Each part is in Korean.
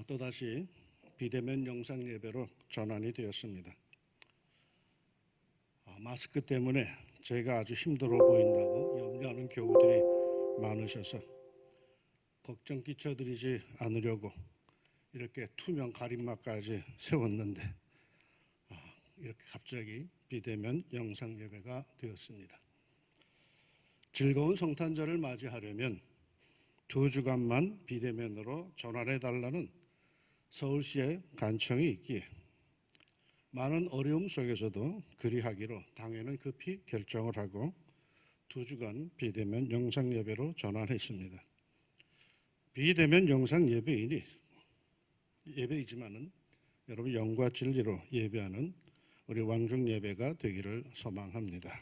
또다시 비대면 영상 예배로 전환이 되었습니다. 마스크 때문에 제가 아주 힘들어 보인다고 염려하는 교우들이 많으셔서 걱정 끼쳐드리지 않으려고 이렇게 투명 가림막까지 세웠는데 이렇게 갑자기 비대면 영상 예배가 되었습니다. 즐거운 성탄절을 맞이하려면 2주간만 비대면으로 전환해달라는 서울시의 간청이 있기에 많은 어려움 속에서도 그리하기로 당회는 급히 결정을 하고 2주간 비대면 영상 예배로 전환했습니다. 비대면 영상 예배이지만은 여러분 영과 진리로 예배하는 우리 왕중 예배가 되기를 소망합니다.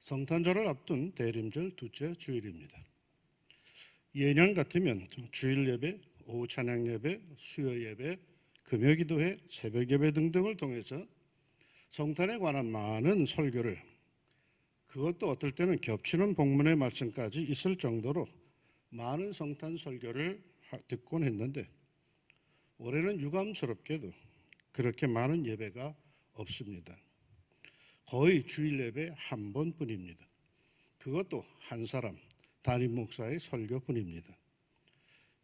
성탄절을 앞둔 대림절 둘째 주일입니다. 예년 같으면 주일 예배, 오후 찬양 예배, 수요 예배, 금요 기도회, 새벽 예배 등등을 통해서 성탄에 관한 많은 설교를, 그것도 어떨 때는 겹치는 본문의 말씀까지 있을 정도로 많은 성탄 설교를 듣곤 했는데 올해는 유감스럽게도 그렇게 많은 예배가 없습니다. 거의 주일 예배 한 번뿐입니다. 그것도 한 사람, 담임 목사의 설교뿐입니다.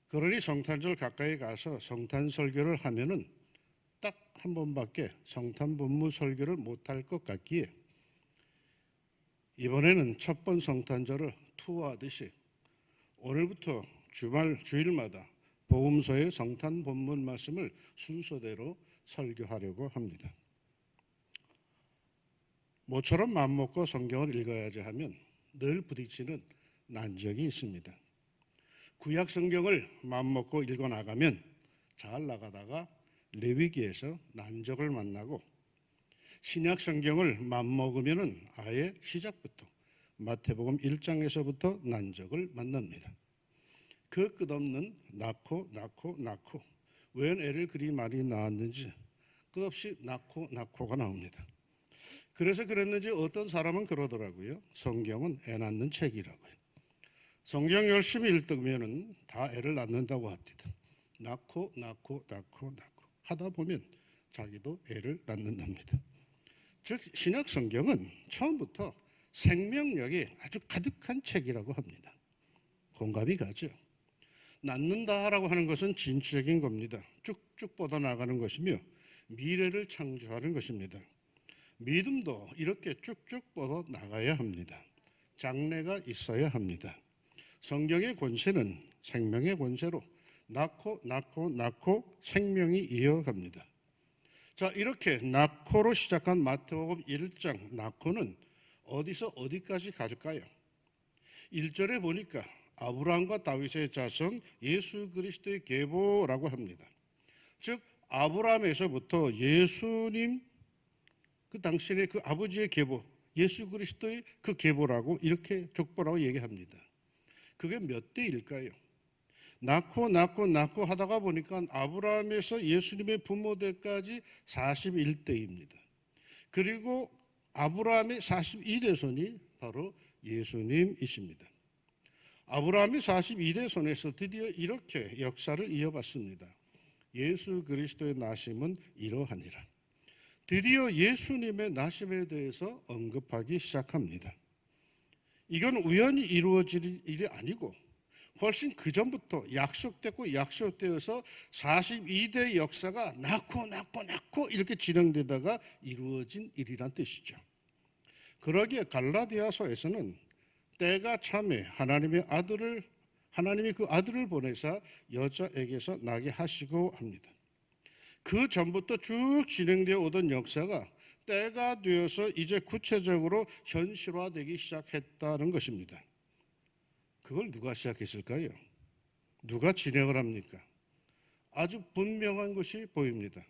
그러니 성탄절 가까이 가서 성탄 설교를 하면은 딱 한 번밖에 성탄 본무 설교를 못할 것 같기에 이번에는 첫 번 성탄절을 투어하듯이 오늘부터 주일마다 복음서의 성탄 본문 말씀을 순서대로 설교하려고 합니다. 모처럼 맘먹고 성경을 읽어야지 하면 늘 부딪히는 난적이 있습니다. 구약 성경을 맘먹고 읽어나가면 잘 나가다가 레위기에서 난적을 만나고, 신약 성경을 맘먹으면 아예 시작부터 마태복음 1장에서부터 난적을 만납니다. 그 끝없는 낳고 웬 애를 그리 많이 낳았는지 끝없이 낳고가 나옵니다. 그래서 그랬는지 어떤 사람은 그러더라고요. 성경은 애 낳는 책이라고요. 성경 열심히 읽으면 다 애를 낳는다고 합니다. 낳고 하다 보면 자기도 애를 낳는답니다. 즉 신약 성경은 처음부터 생명력이 아주 가득한 책이라고 합니다. 공감이 가죠? 낳는다라고 하는 것은 진취적인 겁니다. 쭉쭉 뻗어나가는 것이며 미래를 창조하는 것입니다. 믿음도 이렇게 쭉쭉 뻗어나가야 합니다. 장래가 있어야 합니다. 성경의 권세는 생명의 권세로 낳고 생명이 이어갑니다. 자, 이렇게 낳고로 시작한 마태복음 1장 낳고는 어디서 어디까지 가줄까요? 1절에 보니까 아브라함과 다윗의 자손 예수 그리스도의 계보라고 합니다. 즉 아브라함에서부터 예수님, 그 당신의 그 아버지의 계보, 예수 그리스도의 그 계보라고, 이렇게 족보라고 얘기합니다. 그게 몇 대일까요? 낳고 하다가 보니까 아브라함에서 예수님의 부모대까지 41대입니다. 그리고 아브라함의 42대 손이 바로 예수님이십니다. 아브라함의 42대 손에서 드디어 이렇게 역사를 이어봤습니다. 예수 그리스도의 나심은 이러하니라. 드디어 예수님의 나심에 대해서 언급하기 시작합니다. 이건 우연히 이루어질 일이 아니고 훨씬 그 전부터 약속되어서 42대 역사가 낳고 이렇게 진행되다가 이루어진 일이란 뜻이죠. 그러기에 갈라디아서에서는 때가 참에 하나님이 그 아들을 보내사 여자에게서 나게 하시고 합니다. 그 전부터 쭉 진행되어 오던 역사가 때가 되어서 이제 구체적으로 현실화되기 시작했다는 것입니다. 그걸 누가 시작했을까요? 누가 진행을 합니까? 아주 분명한 것이 보입니다.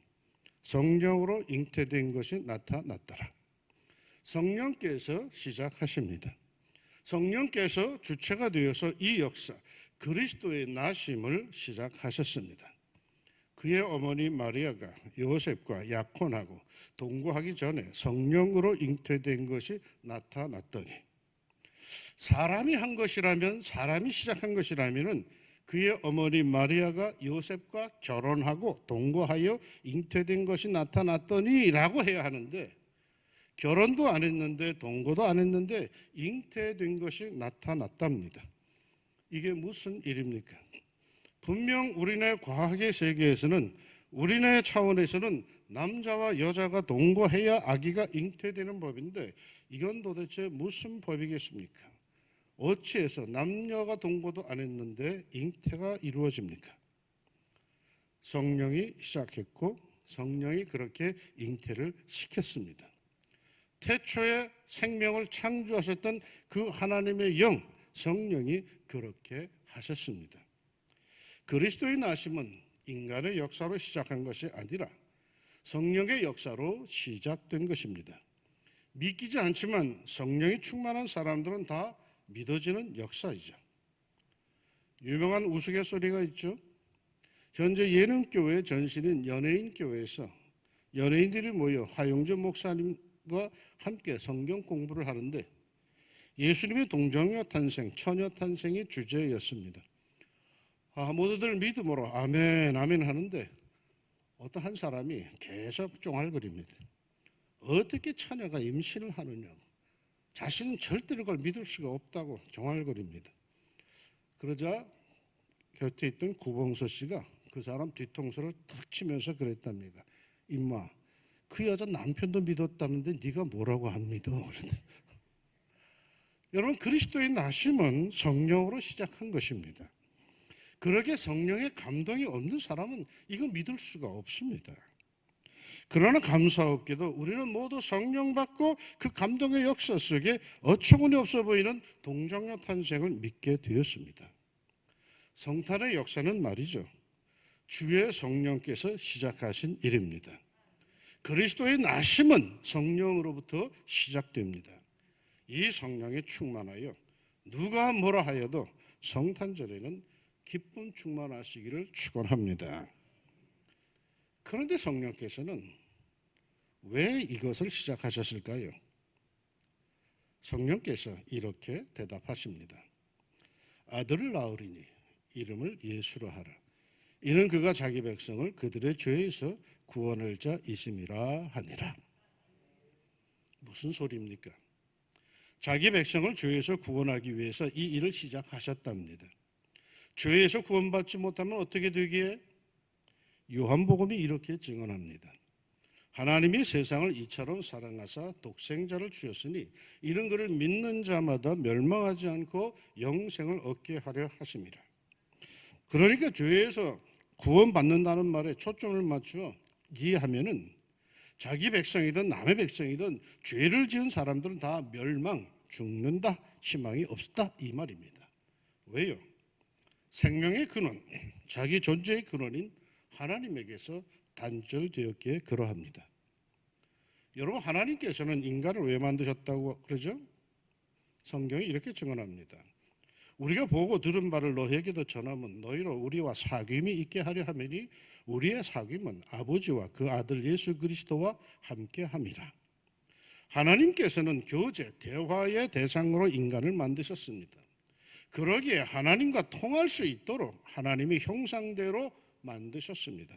성령으로 잉태된 것이 나타났더라. 성령께서 시작하십니다. 성령께서 주체가 되어서 이 역사, 그리스도의 나심을 시작하셨습니다. 그의 어머니 마리아가 요셉과 약혼하고 동거하기 전에 성령으로 잉태된 것이 나타났더니, 사람이 한 것이라면, 사람이 시작한 것이라면 그의 어머니 마리아가 요셉과 결혼하고 동거하여 잉태된 것이 나타났더니 라고 해야 하는데, 결혼도 안 했는데 동거도 안 했는데 잉태된 것이 나타났답니다. 이게 무슨 일입니까? 분명 우리네 과학의 세계에서는, 우리네 차원에서는 남자와 여자가 동거해야 아기가 잉태되는 법인데, 이건 도대체 무슨 법이겠습니까? 어찌해서 남녀가 동거도 안 했는데 잉태가 이루어집니까? 성령이 시작했고 성령이 그렇게 잉태를 시켰습니다. 태초에 생명을 창조하셨던 그 하나님의 영, 성령이 그렇게 하셨습니다. 그리스도의 나심은 인간의 역사로 시작한 것이 아니라 성령의 역사로 시작된 것입니다. 믿기지 않지만 성령이 충만한 사람들은 다 믿어지는 역사이죠. 유명한 우스갯소리가 있죠. 현재 예능교회 전신인 연예인교회에서 연예인들이 모여 화용주 목사님과 함께 성경 공부를 하는데, 예수님의 동정녀 탄생, 처녀 탄생이 주제였습니다. 모두들 믿음으로 아멘 아멘 하는데, 어떤 한 사람이 계속 쫑알거립니다. 어떻게 처녀가 임신을 하느냐고, 자신은 절대로 그걸 믿을 수가 없다고 종알거립니다. 그러자 곁에 있던 구봉서 씨가 그 사람 뒤통수를 탁 치면서 그랬답니다. 임마, 그 여자 남편도 믿었다는데 네가 뭐라고 안 믿어? 여러분, 그리스도의 나심은 성령으로 시작한 것입니다. 그러게 성령의 감동이 없는 사람은 이거 믿을 수가 없습니다. 그러나 감사없게도 우리는 모두 성령 받고 그 감동의 역사 속에 어처구니 없어 보이는 동정녀 탄생을 믿게 되었습니다. 성탄의 역사는 말이죠, 주의 성령께서 시작하신 일입니다. 그리스도의 나심은 성령으로부터 시작됩니다. 이 성령에 충만하여 누가 뭐라 하여도 성탄절에는 기쁨 충만하시기를 축원합니다. 그런데 성령께서는 왜 이것을 시작하셨을까요? 성령께서 이렇게 대답하십니다. 아들을 낳으리니 이름을 예수로 하라. 이는 그가 자기 백성을 그들의 죄에서 구원할 자이심이라 하니라. 무슨 소리입니까? 자기 백성을 죄에서 구원하기 위해서 이 일을 시작하셨답니다. 죄에서 구원받지 못하면 어떻게 되기에? 요한복음이 이렇게 증언합니다. 하나님이 세상을 이처럼 사랑하사 독생자를 주셨으니 이는 그를 믿는 자마다 멸망하지 않고 영생을 얻게 하려 하심이라. 그러니까 죄에서 구원받는다는 말에 초점을 맞추어 이해하면은 자기 백성이든 남의 백성이든 죄를 지은 사람들은 다 멸망, 죽는다, 희망이 없다, 이 말입니다. 왜요? 생명의 근원, 자기 존재의 근원인 하나님에게서 단절되었기에 그러합니다. 여러분, 하나님께서는 인간을 왜 만드셨다고 그러죠? 성경이 이렇게 증언합니다. 우리가 보고 들은 바를 너희에게도 전하면 너희로 우리와 사귐이 있게 하려 하매니 우리의 사귐은 아버지와 그 아들 예수 그리스도와 함께 함이라. 하나님께서는 교제, 대화의 대상으로 인간을 만드셨습니다. 그러기에 하나님과 통할 수 있도록 하나님의 형상대로 만드셨습니다.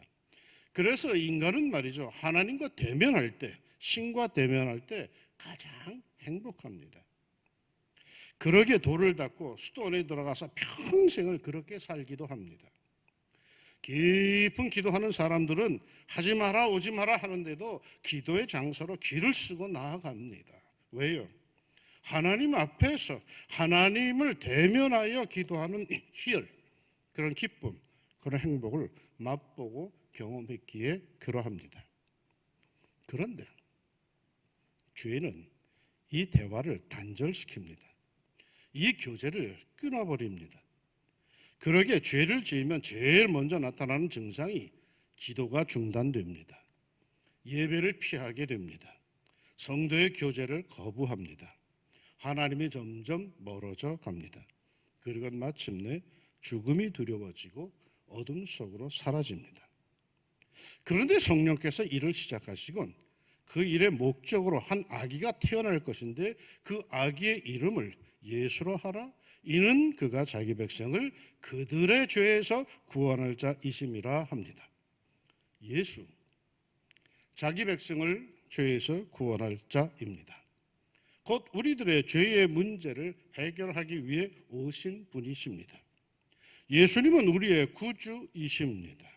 그래서 인간은 말이죠, 하나님과 대면할 때, 신과 대면할 때 가장 행복합니다. 그러기에 돌을 닦고 수도원에 들어가서 평생을 그렇게 살기도 합니다. 깊은 기도하는 사람들은 하지 마라 오지 마라 하는데도 기도의 장소로 길을 쓰고 나아갑니다. 왜요? 하나님 앞에서 하나님을 대면하여 기도하는 희열, 그런 기쁨, 그런 행복을 맛보고 경험했기에 그러합니다. 그런데 죄는 이 대화를 단절시킵니다. 이 교제를 끊어버립니다. 그러기에 죄를 지으면 제일 먼저 나타나는 증상이 기도가 중단됩니다. 예배를 피하게 됩니다. 성도의 교제를 거부합니다. 하나님이 점점 멀어져 갑니다. 그리고 마침내 죽음이 두려워지고 어둠 속으로 사라집니다. 그런데 성령께서 일을 시작하시곤 그 일의 목적으로 한 아기가 태어날 것인데 그 아기의 이름을 예수로 하라. 이는 그가 자기 백성을 그들의 죄에서 구원할 자이심이라 합니다. 예수, 자기 백성을 죄에서 구원할 자입니다. 곧 우리들의 죄의 문제를 해결하기 위해 오신 분이십니다. 예수님은 우리의 구주이십니다.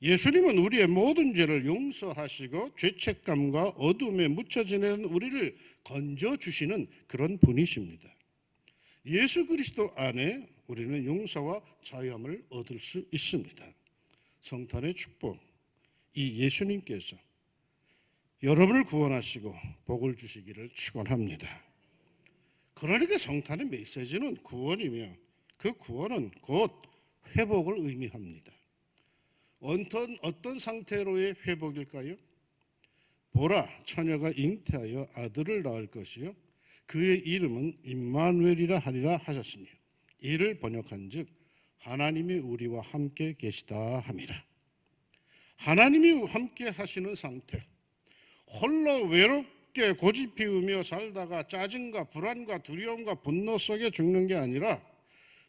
예수님은 우리의 모든 죄를 용서하시고 죄책감과 어둠에 묻혀 지내는 우리를 건져주시는 그런 분이십니다. 예수 그리스도 안에 우리는 용서와 자유함을 얻을 수 있습니다. 성탄의 축복, 이 예수님께서 여러분을 구원하시고 복을 주시기를 축원합니다. 그러니까 성탄의 메시지는 구원이며 그 구원은 곧 회복을 의미합니다. 어떤 상태로의 회복일까요? 보라, 처녀가 잉태하여 아들을 낳을 것이요 그의 이름은 임마누엘이라 하리라 하셨으니 이를 번역한즉 하나님이 우리와 함께 계시다 함이라. 하나님이 함께 하시는 상태, 홀로 외롭게 고집 피우며 살다가 짜증과 불안과 두려움과 분노 속에 죽는 게 아니라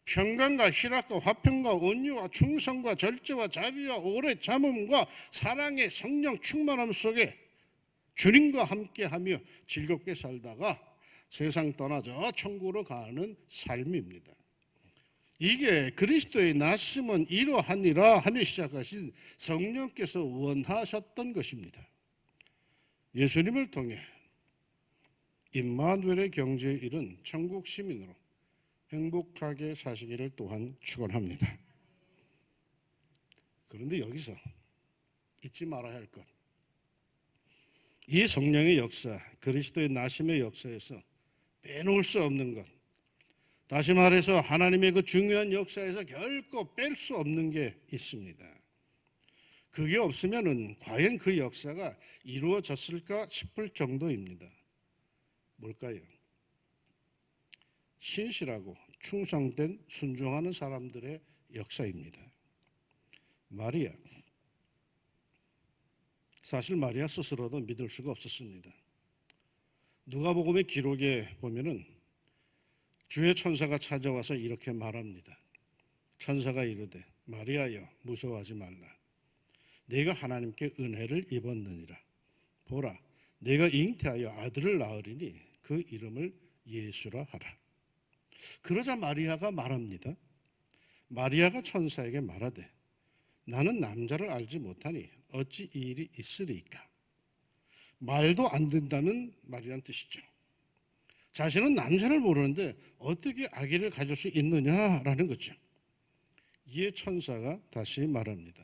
평강과 희락과 화평과 온유와 충성과 절제와 자비와 오래 참음과 사랑의 성령 충만함 속에 주님과 함께하며 즐겁게 살다가 세상 떠나서 천국으로 가는 삶입니다. 이게 그리스도의 나심은 이러하니라 하며 시작하신 성령께서 원하셨던 것입니다. 예수님을 통해 임마누엘의 경지에 이른 천국 시민으로 행복하게 사시기를 또한 축원합니다. 그런데 여기서 잊지 말아야 할 것, 이 성령의 역사, 그리스도의 나심의 역사에서 빼놓을 수 없는 것, 다시 말해서 하나님의 그 중요한 역사에서 결코 뺄 수 없는 게 있습니다. 그게 없으면은 과연 그 역사가 이루어졌을까 싶을 정도입니다. 뭘까요? 신실하고 충성된 순종하는 사람들의 역사입니다. 마리아, 사실 마리아 스스로도 믿을 수가 없었습니다. 누가복음의 기록에 보면은 주의 천사가 찾아와서 이렇게 말합니다. 천사가 이르되 마리아여 무서워하지 말라. 내가 하나님께 은혜를 입었느니라. 보라, 내가 잉태하여 아들을 낳으리니 그 이름을 예수라 하라. 그러자 마리아가 말합니다. 마리아가 천사에게 말하되 나는 남자를 알지 못하니 어찌 이 일이 있으리이까. 말도 안 된다는 말이란 뜻이죠. 자신은 남자를 모르는데 어떻게 아기를 가질 수 있느냐라는 거죠. 이에 천사가 다시 말합니다.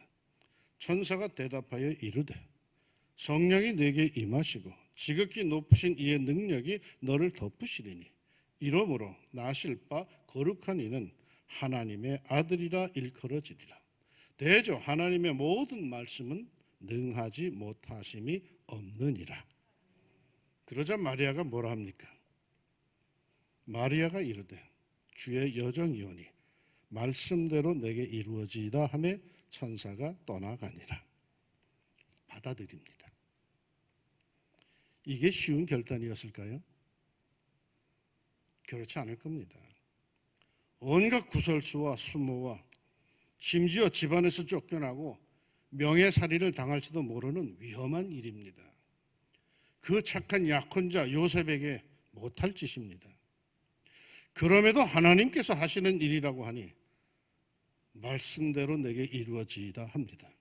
천사가 대답하여 이르되 성령이 내게 임하시고 지극히 높으신 이의 능력이 너를 덮으시리니 이러므로 나실 바 거룩한 이는 하나님의 아들이라 일컬어지리라. 대저 하나님의 모든 말씀은 능하지 못하심이 없느니라. 그러자 마리아가 뭐라 합니까? 마리아가 이르되 주의 여정이오니 말씀대로 내게 이루어지이다 하며 천사가 떠나가니라. 받아들입니다. 이게 쉬운 결단이었을까요? 그렇지 않을 겁니다. 온갖 구설수와 수모와 심지어 집안에서 쫓겨나고 명예살이를 당할지도 모르는 위험한 일입니다. 그 착한 약혼자 요셉에게 못할 짓입니다. 그럼에도 하나님께서 하시는 일이라고 하니 말씀대로 내게 이루어지이다 합니다.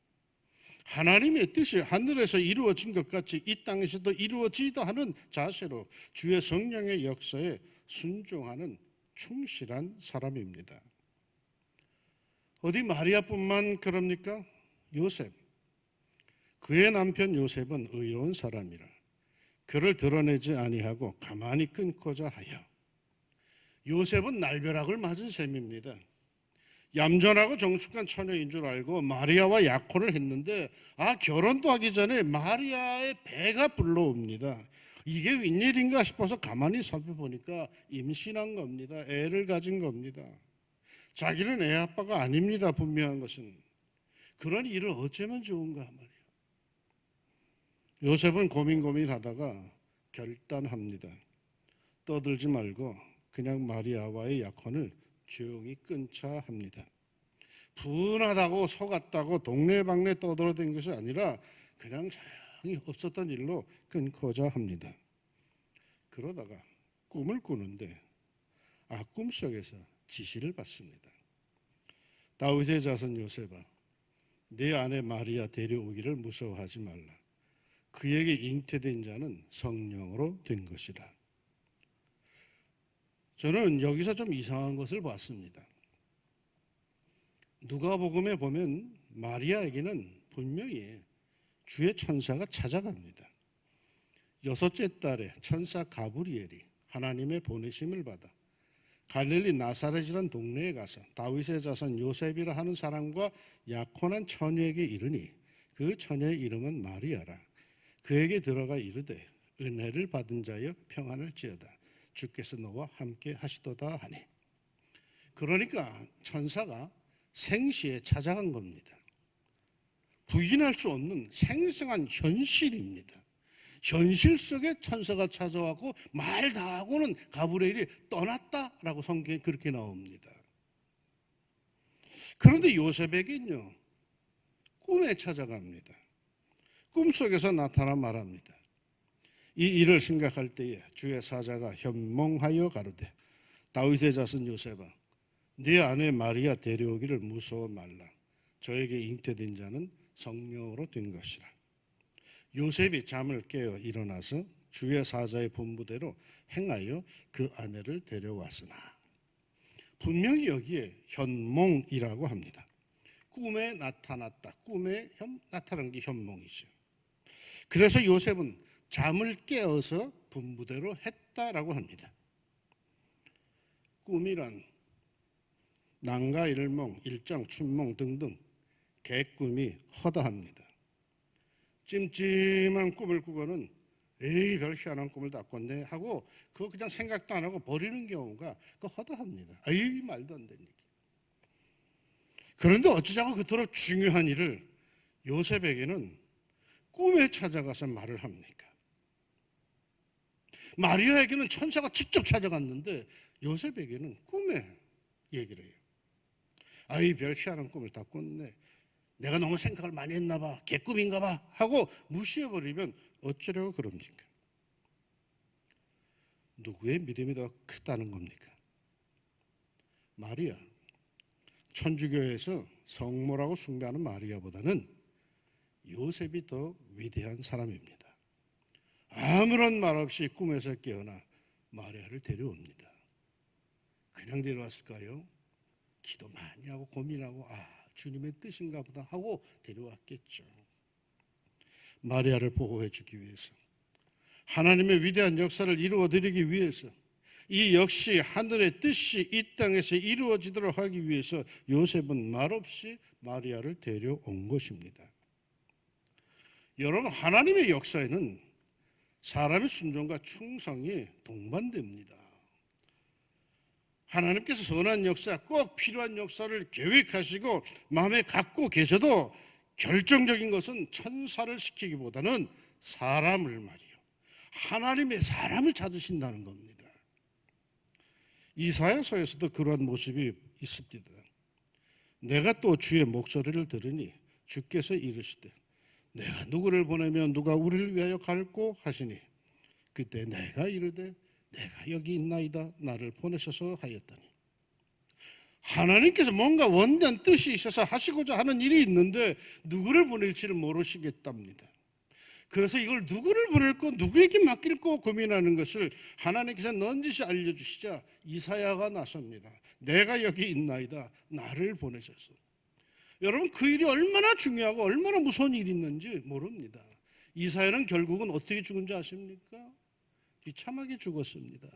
하나님의 뜻이 하늘에서 이루어진 것 같이 이 땅에서도 이루어지이다 하는 자세로 주의 성령의 역사에 순종하는 충실한 사람입니다. 어디 마리아뿐만 그럽니까? 요셉, 그의 남편 요셉은 의로운 사람이라 그를 드러내지 아니하고 가만히 끊고자 하여 요셉은 날벼락을 맞은 셈입니다. 얌전하고 정숙한 처녀인 줄 알고 마리아와 약혼을 했는데 결혼도 하기 전에 마리아의 배가 불러옵니다. 이게 웬일인가 싶어서 가만히 살펴보니까 임신한 겁니다. 애를 가진 겁니다. 자기는 애 아빠가 아닙니다. 분명한 것은. 그런 일을 어쩌면 좋은가 말이에요. 요셉은 고민하다가 결단합니다. 떠들지 말고 그냥 마리아와의 약혼을 조용히 끊자 합니다. 분하다고 속았다고 동네방네 떠돌아다닌 것이 아니라 그냥 조용히 없었던 일로 끊고자 합니다. 그러다가 꿈을 꾸는데 꿈속에서 지시를 받습니다. 다윗의 자손 요셉아, 내 아내 마리아 데려오기를 무서워하지 말라. 그에게 잉태된 자는 성령으로 된 것이라. 저는 여기서 좀 이상한 것을 봤습니다. 누가복음에 보면 마리아에게는 분명히 주의 천사가 찾아갑니다. 6째 달에 천사 가브리엘이 하나님의 보내심을 받아 갈릴리 나사렛이란 동네에 가서 다윗의 자손 요셉이라 하는 사람과 약혼한 처녀에게 이르니 그 처녀의 이름은 마리아라. 그에게 들어가 이르되 은혜를 받은 자여 평안을지어다. 주께서 너와 함께 하시도다 하니. 그러니까 천사가 생시에 찾아간 겁니다. 부인할 수 없는 생생한 현실입니다. 현실 속에 천사가 찾아왔고 말 다 하고는 가브리엘이 떠났다라고 성경에 그렇게 나옵니다. 그런데 요셉에게는요, 꿈에 찾아갑니다. 꿈속에서 나타나 말합니다. 이 일을 생각할 때에 주의 사자가 현몽하여 가로되 다윗의 자손 요셉아, 네 아내 마리아 데려오기를 무서워 말라. 저에게 잉태된 자는 성령으로 된 것이라. 요셉이 잠을 깨어 일어나서 주의 사자의 분부대로 행하여 그 아내를 데려왔으나, 분명히 여기에 현몽이라고 합니다. 꿈에 나타났다. 꿈에 나타난 게 현몽이죠. 그래서 요셉은 잠을 깨어서 분부대로 했다라고 합니다. 꿈이란 난가 일몽, 일장, 춘몽 등등 개꿈이 허다합니다. 찜찜한 꿈을 꾸고는 에이 별 희한한 꿈을 다 꿨네 하고 그거 그냥 생각도 안 하고 버리는 경우가 허다합니다. 에이 말도 안 되는 얘기. 그런데 어찌자고 그토록 중요한 일을 요셉에게는 꿈에 찾아가서 말을 합니까? 마리아에게는 천사가 직접 찾아갔는데 요셉에게는 꿈에 얘기를 해요. 아이 별 희한한 꿈을 다 꿨네. 내가 너무 생각을 많이 했나 봐. 개꿈인가 봐 하고 무시해버리면 어쩌려고 그럽니까? 누구의 믿음이 더 크다는 겁니까? 마리아, 천주교에서 성모라고 숭배하는 마리아보다는 요셉이 더 위대한 사람입니다. 아무런 말 없이 꿈에서 깨어나 마리아를 데려옵니다. 그냥 데려왔을까요? 기도 많이 하고 고민하고 주님의 뜻인가 보다 하고 데려왔겠죠. 마리아를 보호해 주기 위해서, 하나님의 위대한 역사를 이루어드리기 위해서, 이 역시 하늘의 뜻이 이 땅에서 이루어지도록 하기 위해서 요셉은 말없이 마리아를 데려온 것입니다. 여러분, 하나님의 역사에는 사람의 순종과 충성이 동반됩니다. 하나님께서 선한 역사, 꼭 필요한 역사를 계획하시고 마음에 갖고 계셔도 결정적인 것은 천사를 시키기보다는 사람을 말이요, 하나님의 사람을 찾으신다는 겁니다. 이사야서에서도 그러한 모습이 있습니다. 내가 또 주의 목소리를 들으니 주께서 이르시되 내가 누구를 보내면 누가 우리를 위하여 갈고 하시니 그때 내가 이르되 내가 여기 있나이다 나를 보내셔서 하였더니, 하나님께서 뭔가 원대한 뜻이 있어서 하시고자 하는 일이 있는데 누구를 보낼지를 모르시겠답니다. 그래서 이걸 누구를 보낼고 누구에게 맡길고 고민하는 것을 하나님께서 넌지시 알려주시자 이사야가 나섭니다. 내가 여기 있나이다 나를 보내셔서. 여러분, 그 일이 얼마나 중요하고 얼마나 무서운 일이 있는지 모릅니다. 이사야는 결국은 어떻게 죽은지 아십니까? 비참하게 죽었습니다.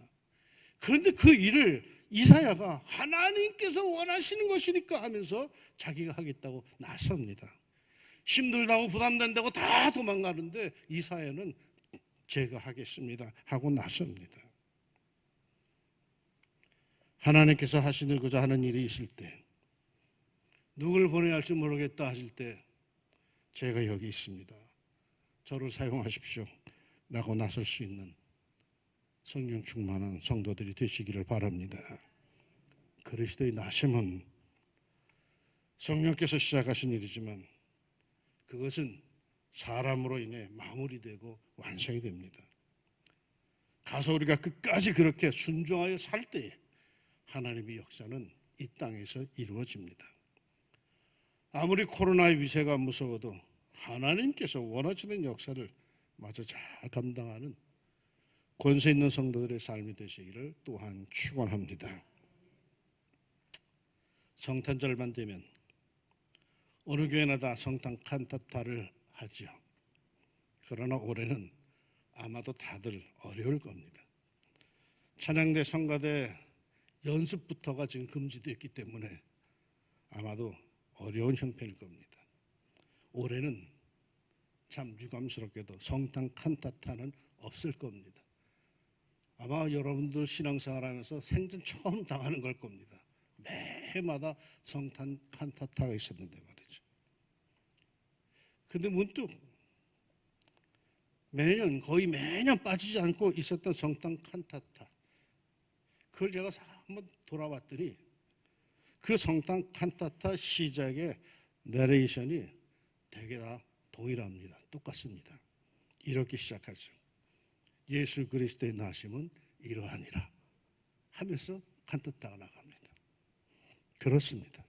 그런데 그 일을 이사야가 하나님께서 원하시는 것이니까 하면서 자기가 하겠다고 나섭니다. 힘들다고 부담된다고 다 도망가는데 이사야는 제가 하겠습니다 하고 나섭니다. 하나님께서 하시고자 하는 일이 있을 때, 누구를 보내야 할지 모르겠다 하실 때 제가 여기 있습니다, 저를 사용하십시오 라고 나설 수 있는 성령 충만한 성도들이 되시기를 바랍니다. 그리스도의 나심은 성령께서 시작하신 일이지만 그것은 사람으로 인해 마무리되고 완성이 됩니다. 가서 우리가 끝까지 그렇게 순종하여 살 때에 하나님의 역사는 이 땅에서 이루어집니다. 아무리 코로나의 위세가 무서워도 하나님께서 원하시는 역사를 마저 잘 감당하는 권세 있는 성도들의 삶이 되시기를 또한 축원합니다. 성탄절만 되면 어느 교회나 다 성탄 칸타타를 하죠. 그러나 올해는 아마도 다들 어려울 겁니다. 찬양대 성가대 연습부터가 지금 금지되었기 때문에 아마도 어려운 형편일 겁니다. 올해는 참 유감스럽게도 성탄 칸타타는 없을 겁니다. 아마 여러분들 신앙생활 하면서 생전 처음 당하는 걸 겁니다. 매해마다 성탄 칸타타가 있었는데 말이죠. 근데 문득 거의 매년 빠지지 않고 있었던 성탄 칸타타, 그걸 제가 한번 돌아봤더니 그 성탄 칸타타 시작의 내레이션이 되게 다 동일합니다. 똑같습니다. 이렇게 시작하죠. 예수 그리스도의 나심은 이러하니라 하면서 칸타타가 나갑니다. 그렇습니다.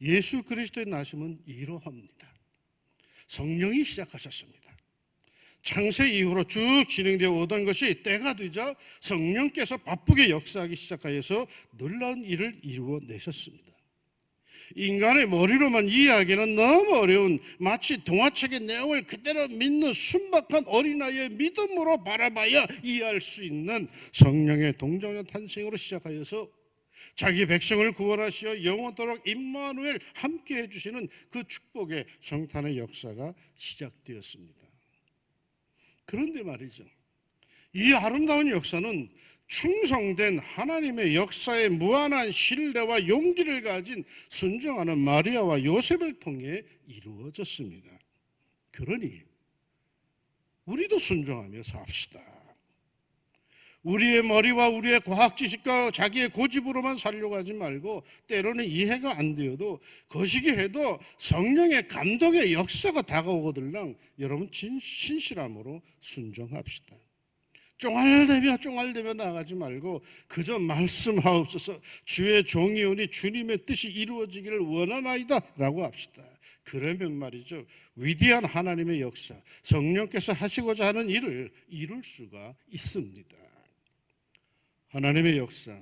예수 그리스도의 나심은 이러합니다. 성령이 시작하셨습니다. 창세 이후로 쭉 진행되어 오던 것이 때가 되자 성령께서 바쁘게 역사하기 시작하여서 놀라운 일을 이루어내셨습니다. 인간의 머리로만 이해하기는 너무 어려운, 마치 동화책의 내용을 그대로 믿는 순박한 어린아이의 믿음으로 바라봐야 이해할 수 있는 성령의 동정녀 탄생으로 시작하여서 자기 백성을 구원하시어 영원토록 임마누엘 함께 해주시는 그 축복의 성탄의 역사가 시작되었습니다. 그런데 말이죠, 이 아름다운 역사는 충성된 하나님의 역사에 무한한 신뢰와 용기를 가진 순종하는 마리아와 요셉을 통해 이루어졌습니다. 그러니 우리도 순종하며 삽시다. 우리의 머리와 우리의 과학 지식과 자기의 고집으로만 살려고 하지 말고, 때로는 이해가 안 되어도 거시기 해도 성령의 감동의 역사가 다가오거들랑 여러분 신실함으로 순종합시다. 쫑알대며 나가지 말고 그저 말씀하옵소서, 주의 종이오니 주님의 뜻이 이루어지기를 원하나이다 라고 합시다. 그러면 말이죠, 위대한 하나님의 역사, 성령께서 하시고자 하는 일을 이룰 수가 있습니다. 하나님의 역사,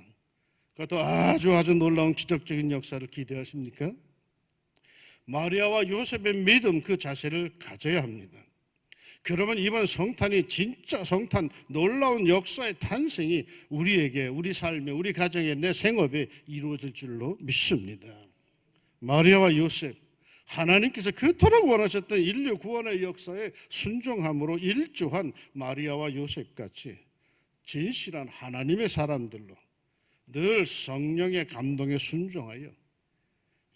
그것도 아주 놀라운 기적적인 역사를 기대하십니까? 마리아와 요셉의 믿음, 그 자세를 가져야 합니다. 그러면 이번 성탄이 진짜 성탄, 놀라운 역사의 탄생이 우리에게, 우리 삶에, 우리 가정에, 내 생업에 이루어질 줄로 믿습니다. 마리아와 요셉, 하나님께서 그토록 원하셨던 인류 구원의 역사에 순종함으로 일조한 마리아와 요셉같이 진실한 하나님의 사람들로 늘 성령의 감동에 순종하여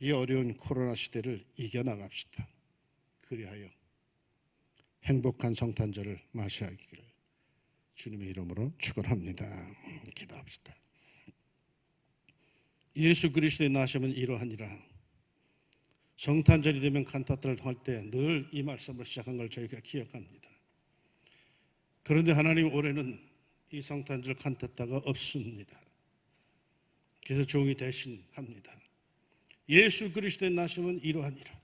이 어려운 코로나 시대를 이겨나갑시다. 그리하여 행복한 성탄절을 맞이하기를 주님의 이름으로 축원합니다. 기도합시다. 예수 그리스도의 나심은 이러하니라. 성탄절이 되면 칸타타를 할 때 늘 이 말씀을 시작한 걸 저희가 기억합니다. 그런데 하나님, 올해는 이 성탄절 칸타타가 없습니다. 그래서 종이 대신합니다. 예수 그리스도의 나심은 이러하니라.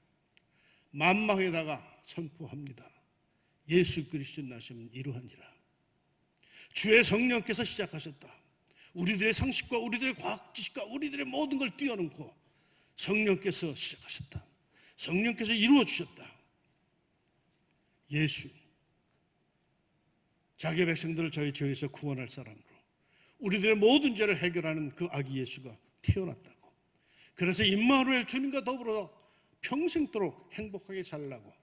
만방에다가 선포합니다. 예수 그리스도의 나심은 이러하니라. 주의 성령께서 시작하셨다. 우리들의 상식과 우리들의 과학 지식과 우리들의 모든 걸 뛰어넘고 성령께서 시작하셨다. 성령께서 이루어 주셨다. 예수, 자기 백성들을 저희 죄에서 구원할 사람으로 우리들의 모든 죄를 해결하는 그 아기 예수가 태어났다고. 그래서 임마누엘 주님과 더불어 평생도록 행복하게 살라고,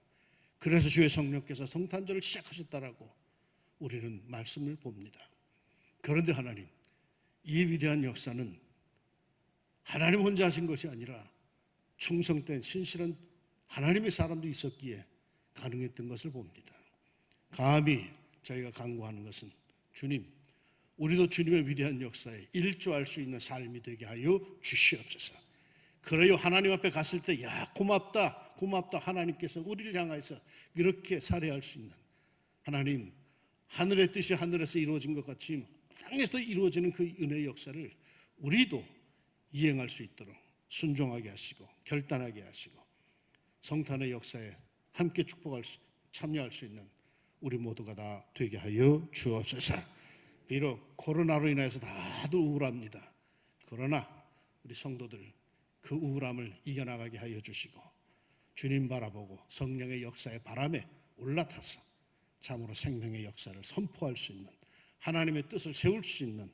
그래서 주의 성령께서 성탄절을 시작하셨다라고 우리는 말씀을 봅니다. 그런데 하나님, 이 위대한 역사는 하나님 혼자 하신 것이 아니라 충성된 신실한 하나님의 사람도 있었기에 가능했던 것을 봅니다. 감히 저희가 간구하는 것은, 주님, 우리도 주님의 위대한 역사에 일조할 수 있는 삶이 되게 하여 주시옵소서. 그래요, 하나님 앞에 갔을 때 야 고맙다 고맙다, 하나님께서 우리를 향해서 이렇게 살해할 수 있는, 하나님 하늘의 뜻이 하늘에서 이루어진 것 같이 땅에서 이루어지는 그 은혜의 역사를 우리도 이행할 수 있도록 순종하게 하시고 결단하게 하시고 성탄의 역사에 함께 참여할 수 있는 우리 모두가 다 되게 하여 주옵소서. 비록 코로나로 인해서 다들 우울합니다. 그러나 우리 성도들 그 우울함을 이겨나가게 하여 주시고 주님 바라보고 성령의 역사의 바람에 올라타서 참으로 생명의 역사를 선포할 수 있는, 하나님의 뜻을 세울 수 있는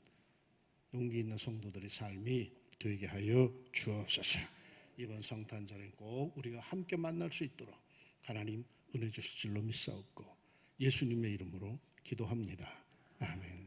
용기 있는 성도들의 삶이 되게 하여 주옵소서. 이번 성탄절은 꼭 우리가 함께 만날 수 있도록 하나님 은혜 주실 줄로 믿사옵고 예수님의 이름으로 기도합니다. 아멘.